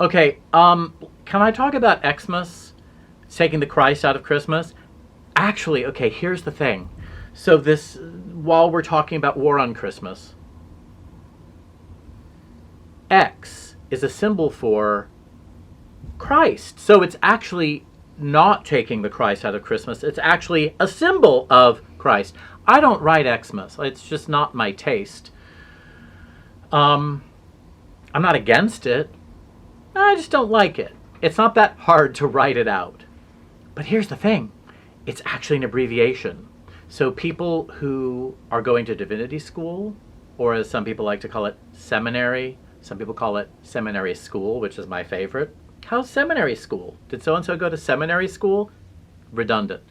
Okay, can I talk about Xmas? Taking the Christ out of Christmas? Actually, okay, here's the thing. So while we're talking about war on Christmas, X is a symbol for Christ. So it's actually not taking the Christ out of Christmas. It's actually a symbol of Christ. I don't write Xmas. It's just not my taste. I'm not against it. I just don't like it. It's not that hard to write it out. But here's the thing. It's actually an abbreviation. So people who are going to divinity school, or as some people like to call it, seminary, some people call it seminary school, which is my favorite. How's seminary school? Did so-and-so go to seminary school? Redundant.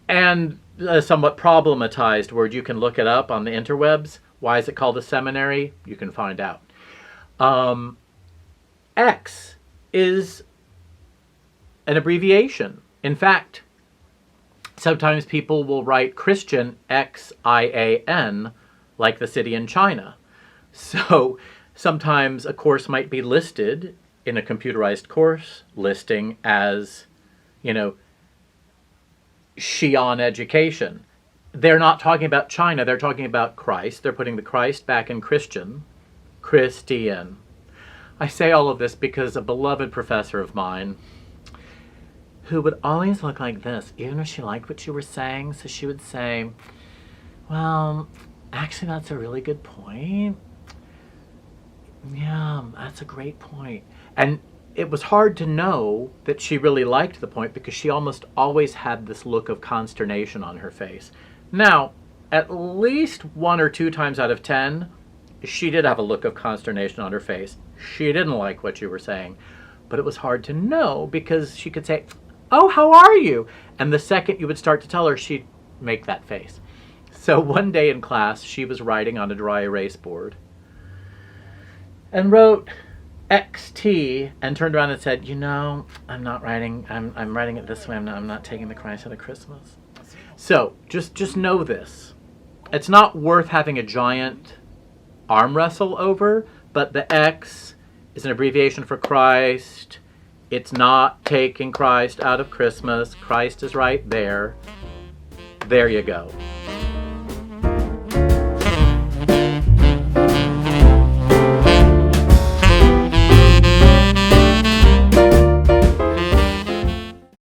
And a somewhat problematized word, you can look it up on the interwebs. Why is it called a seminary? You can find out. X is an abbreviation. In fact, sometimes people will write Christian X-I-A-N, like the city in China. So sometimes a course might be listed in a computerized course listing as, Xi'an education. They're not talking about China, they're talking about Christ. They're putting the Christ back in Christian. I say all of this because a beloved professor of mine, who would always look like this, even if she liked what you were saying, so she would say, well, actually that's a really good point. Yeah, that's a great point. And it was hard to know that she really liked the point because she almost always had this look of consternation on her face. Now, at least 1 or 2 times out of 10, she did have a look of consternation on her face. She didn't like what you were saying. But it was hard to know because she could say, oh, how are you? And the second you would start to tell her, she'd make that face. So one day in class, she was writing on a dry erase board and wrote XT and turned around and said, I'm not writing, I'm writing it this way. I'm not taking the Christ out of Christmas. So just know this. It's not worth having a giant arm wrestle over, but the X is an abbreviation for Christ. It's not taking Christ out of Christmas. Christ is right there. There you go.